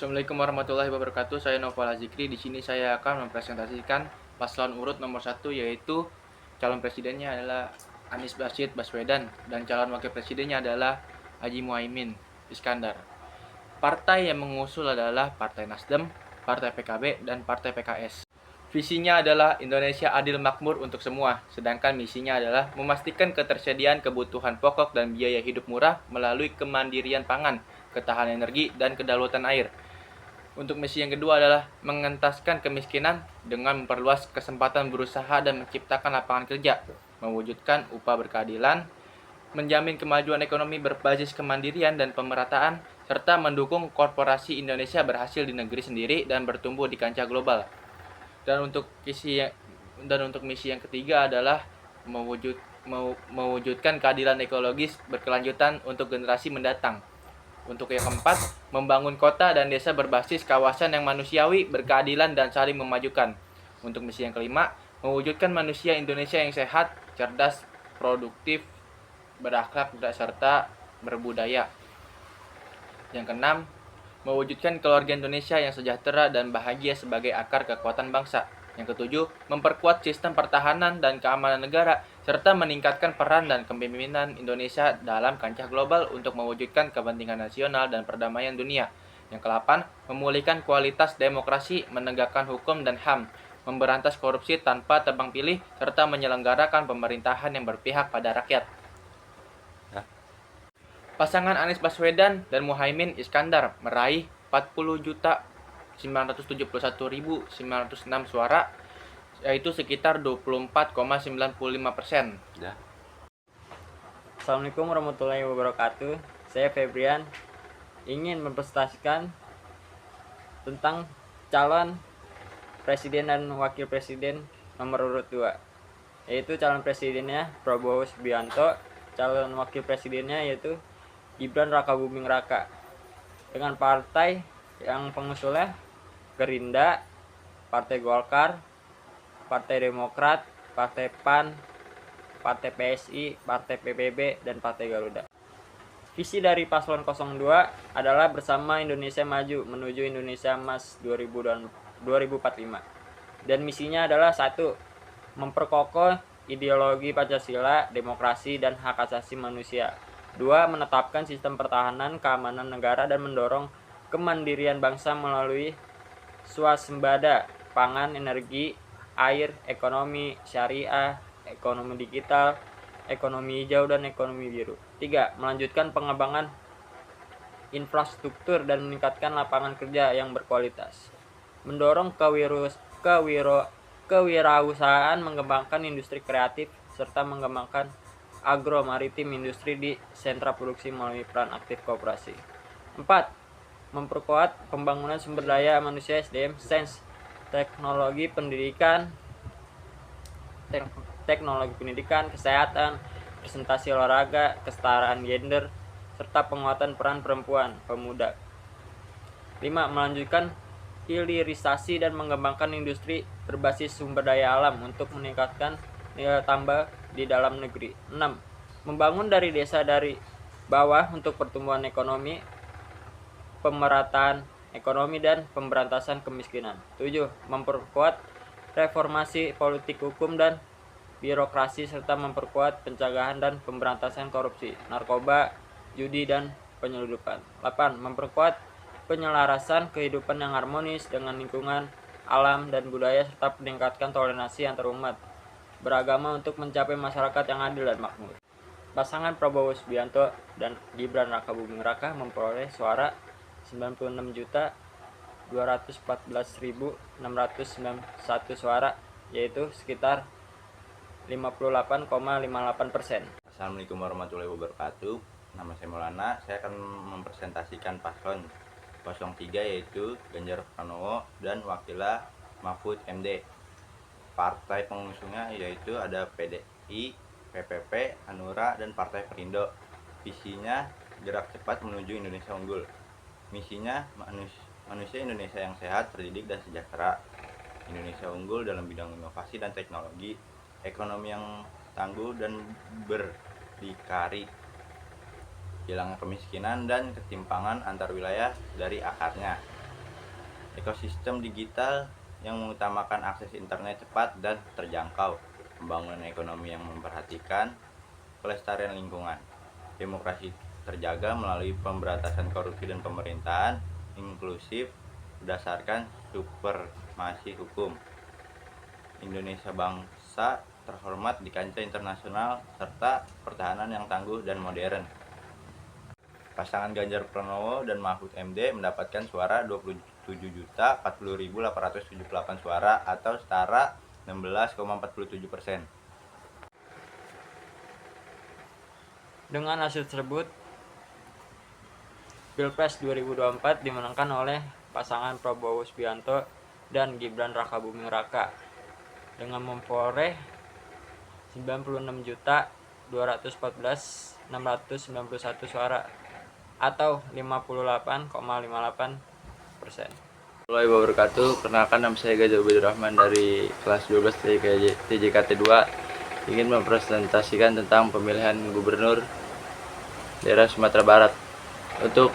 Assalamualaikum warahmatullahi wabarakatuh. Saya Noval Azikri. Di sini saya akan mempresentasikan paslon urut nomor 1, yaitu calon presidennya adalah Anies Rashid Baswedan dan calon wakil presidennya adalah Haji Muhaimin Iskandar. Partai yang mengusul adalah Partai Nasdem, Partai PKB, dan Partai PKS. Visinya adalah Indonesia adil makmur untuk semua, sedangkan misinya adalah memastikan ketersediaan kebutuhan pokok dan biaya hidup murah melalui kemandirian pangan, ketahanan energi, dan kedaulatan air. Untuk misi yang kedua adalah mengentaskan kemiskinan dengan memperluas kesempatan berusaha dan menciptakan lapangan kerja, mewujudkan upah berkeadilan, menjamin kemajuan ekonomi berbasis kemandirian dan pemerataan, serta mendukung korporasi Indonesia berhasil di negeri sendiri dan bertumbuh di kancah global. Dan untuk misi yang ketiga adalah mewujudkan keadilan ekologis berkelanjutan untuk generasi mendatang. Untuk yang keempat, membangun kota dan desa berbasis kawasan yang manusiawi, berkeadilan, dan saling memajukan. Untuk misi yang kelima, mewujudkan manusia Indonesia yang sehat, cerdas, produktif, berakhlak, serta berbudaya. Yang keenam, mewujudkan keluarga Indonesia yang sejahtera dan bahagia sebagai akar kekuatan bangsa. Yang ketujuh, memperkuat sistem pertahanan dan keamanan negara, serta meningkatkan peran dan kepemimpinan Indonesia dalam kancah global untuk mewujudkan kepentingan nasional dan perdamaian dunia. Yang kedelapan, memulihkan kualitas demokrasi, menegakkan hukum dan HAM, memberantas korupsi tanpa tebang pilih, serta menyelenggarakan pemerintahan yang berpihak pada rakyat. Pasangan Anies Baswedan dan Muhaimin Iskandar meraih 40.971.906 suara, yaitu sekitar 24,95%. Assalamualaikum warahmatullahi wabarakatuh. Saya Febrian ingin mempresentasikan tentang calon presiden dan wakil presiden nomor urut 2, yaitu calon presidennya Prabowo Subianto, calon wakil presidennya yaitu Gibran Rakabuming Raka, dengan partai yang pengusulnya Gerindra, Partai Golkar, Partai Demokrat, Partai PAN, Partai PSI, Partai PBB, dan Partai Garuda. Visi dari paslon 02 adalah bersama Indonesia maju menuju Indonesia Emas 2045. Dan misinya adalah 1. Memperkokoh ideologi Pancasila, demokrasi, dan hak asasi manusia. 2. Menetapkan sistem pertahanan keamanan negara dan mendorong kemandirian bangsa melalui swasembada pangan, energi, air, ekonomi syariah, ekonomi digital, ekonomi hijau, dan ekonomi biru. 3. Melanjutkan pengembangan infrastruktur dan meningkatkan lapangan kerja yang berkualitas. Mendorong kewirausahaan, mengembangkan industri kreatif, serta mengembangkan agro maritim industri di sentra produksi melalui peran aktif koperasi. 4. Memperkuat pembangunan sumber daya manusia SDM, sains, teknologi pendidikan, kesehatan, presentasi olahraga, kesetaraan gender, serta penguatan peran perempuan pemuda. 5. Melanjutkan hilirisasi dan mengembangkan industri berbasis sumber daya alam untuk meningkatkan nilai tambah di dalam negeri. 6. Membangun dari desa dari bawah untuk pertumbuhan ekonomi, pemerataan ekonomi, dan pemberantasan kemiskinan. 7. Memperkuat reformasi politik hukum dan birokrasi serta memperkuat pencegahan dan pemberantasan korupsi, narkoba, judi, dan penyelundupan. 8. Memperkuat penyelarasan kehidupan yang harmonis dengan lingkungan, alam, dan budaya serta meningkatkan toleransi antar umat beragama untuk mencapai masyarakat yang adil dan makmur. Pasangan Prabowo Subianto dan Gibran Rakabuming Raka memperoleh suara 96.214.691 suara, yaitu sekitar 58,58%. Assalamualaikum warahmatullahi wabarakatuh. Nama saya Maulana. Saya akan mempresentasikan paslon 03, yaitu Ganjar Pranowo dan wakilnya Mahfud MD. Partai pengusungnya yaitu ada PDI, PPP, Hanura, dan Partai Perindo. Visinya gerak cepat menuju Indonesia unggul. Misinya manusia Indonesia yang sehat, terdidik, dan sejahtera. Indonesia unggul dalam bidang inovasi dan teknologi, ekonomi yang tangguh dan berdikari, hilangnya kemiskinan dan ketimpangan antar wilayah dari akarnya. ekosistem digital yang mengutamakan akses internet cepat dan terjangkau, pembangunan ekonomi yang memperhatikan kelestarian lingkungan, demokrasi terjaga melalui pemberantasan korupsi dan pemerintahan inklusif berdasarkan supremasi hukum. Indonesia bangsa terhormat di kancah internasional serta pertahanan yang tangguh dan modern. Pasangan Ganjar Pranowo dan Mahfud MD mendapatkan suara 27.040.878 suara atau setara 16,47%. Dengan hasil tersebut, Pilpres 2024 dimenangkan oleh pasangan Prabowo Subianto dan Gibran Rakabuming Raka dengan memperoleh 96.214.691 suara atau 58,58%. Warahmatullahi wabarakatuh. Perkenalkan, nama saya Gajah Ubaid Rahman dari kelas 12 TJKT 2, ingin mempresentasikan tentang pemilihan gubernur daerah Sumatera Barat. Untuk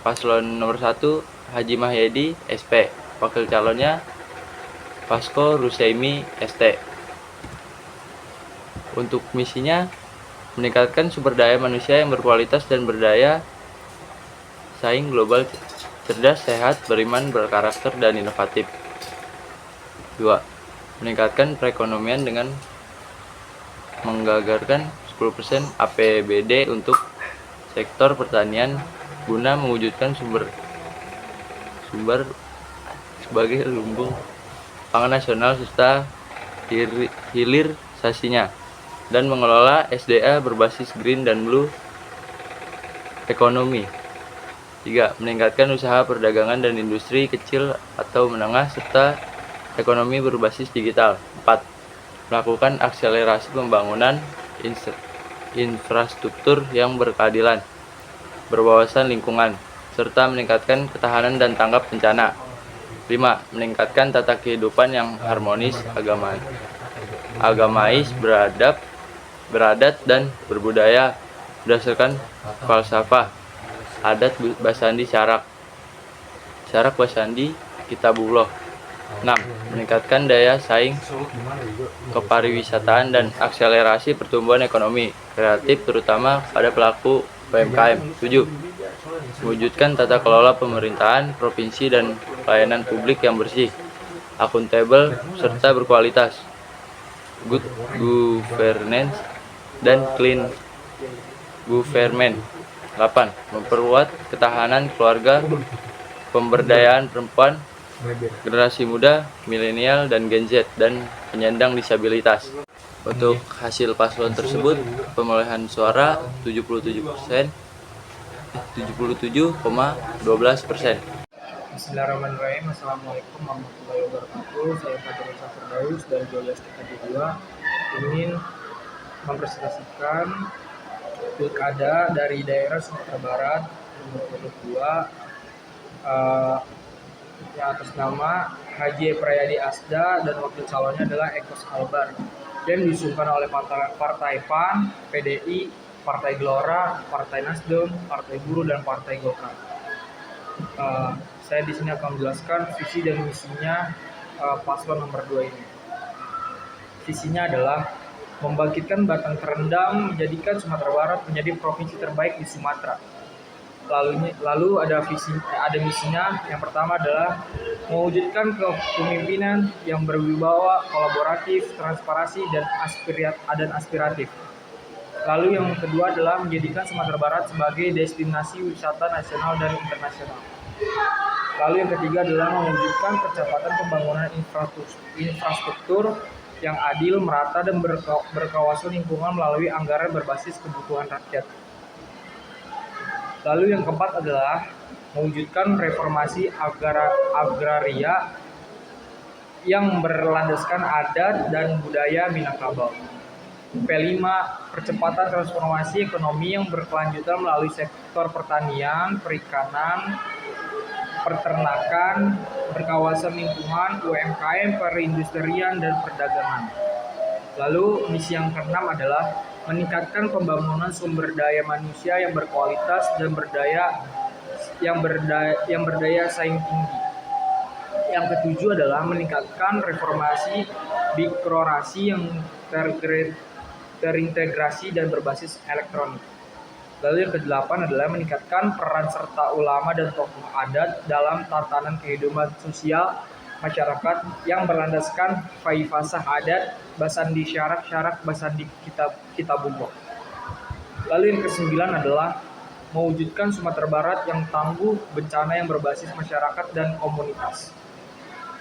paslon nomor 1 Haji Mahyedi SP, wakil calonnya Fasko Rusaimi ST. Untuk misinya meningkatkan sumber daya manusia yang berkualitas dan berdaya saing global, cerdas, sehat, beriman, berkarakter, dan inovatif. 2. Meningkatkan perekonomian dengan menganggarkan 10% APBD untuk sektor pertanian guna mewujudkan sumber sebagai lumbung pangan nasional serta hilirisasinya, dan mengelola SDA berbasis green dan blue ekonomi. 3. Meningkatkan usaha perdagangan dan industri kecil atau menengah serta ekonomi berbasis digital. 4. Melakukan akselerasi pembangunan infrastruktur yang berkeadilan, berwawasan lingkungan, serta meningkatkan ketahanan dan tanggap bencana. 5. Meningkatkan tata kehidupan yang harmonis, agamais, beradat, dan berbudaya berdasarkan falsafah adat Basandi Syarak Basandi Kitabullah. 6. Meningkatkan daya saing kepariwisataan dan akselerasi pertumbuhan ekonomi kreatif terutama pada pelaku UMKM. 7. Mewujudkan tata kelola pemerintahan provinsi dan pelayanan publik yang bersih, akuntabel, serta berkualitas, good governance, dan clean government. 8. Memperkuat ketahanan keluarga, pemberdayaan perempuan, generasi muda, milenial, dan Gen Z, dan penyandang disabilitas. Untuk hasil paslon tersebut, perolehan suara 77,12%. Bismillahirrahmanirrahim. Assalamualaikum warahmatullahi wabarakatuh. Saya Fajar Firdaus dari 12 TKT 2 ingin mempresentasikan pilkada dari daerah Sumatera Barat nomor 2 yang atas nama Haji Prayadi Asda dan wakil calonnya adalah Ekos Albar, dan diusungkan oleh Partai PAN, PDI, Partai Gelora, Partai Nasdem, Partai Buruh, dan Partai Golkar. Saya di sini akan menjelaskan visi dan misinya paslon nomor 2 ini. Visinya adalah membangkitkan Batang terendam, menjadikan Sumatera Barat menjadi provinsi terbaik di Sumatera. Lalu ada misinya. Yang pertama adalah mewujudkan kepemimpinan yang berwibawa, kolaboratif, transparansi, dan aspiratif. Lalu yang kedua adalah menjadikan Sumatera Barat sebagai destinasi wisata nasional dan internasional. Lalu yang ketiga adalah mewujudkan percepatan pembangunan infrastruktur yang adil, merata, dan berkawasan lingkungan melalui anggaran berbasis kebutuhan rakyat. Lalu yang keempat adalah mewujudkan reformasi agraria yang berlandaskan adat dan budaya Minangkabau. P5, percepatan transformasi ekonomi yang berkelanjutan melalui sektor pertanian, perikanan, peternakan, berkawasan lingkungan, UMKM, perindustrian, dan perdagangan. Lalu misi yang keenam adalah meningkatkan pembangunan sumber daya manusia yang berkualitas dan berdaya saing tinggi. Yang ketujuh adalah meningkatkan reformasi birokrasi yang terintegrasi dan berbasis elektronik. Lalu yang kedelapan adalah meningkatkan peran serta ulama dan tokoh adat dalam tatanan kehidupan sosial masyarakat yang berlandaskan faifasah adat, basandi syarak basandi kitab umum. Lalu yang kesembilan adalah mewujudkan Sumatera Barat yang tangguh bencana yang berbasis masyarakat dan komunitas.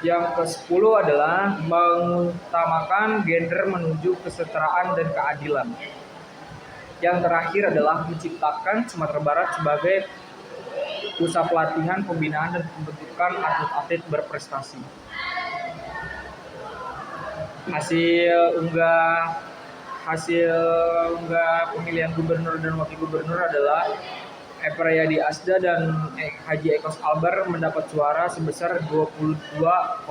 Yang ke-10 adalah mengutamakan gender menuju kesetaraan dan keadilan. Yang terakhir adalah menciptakan Sumatera Barat sebagai pusat pelatihan, pembinaan, dan pembentukan atlet-atlet berprestasi. Hasil pemilihan gubernur dan wakil gubernur adalah Eprayadi Asda dan Haji Ekos Albar mendapat suara sebesar 22,88%.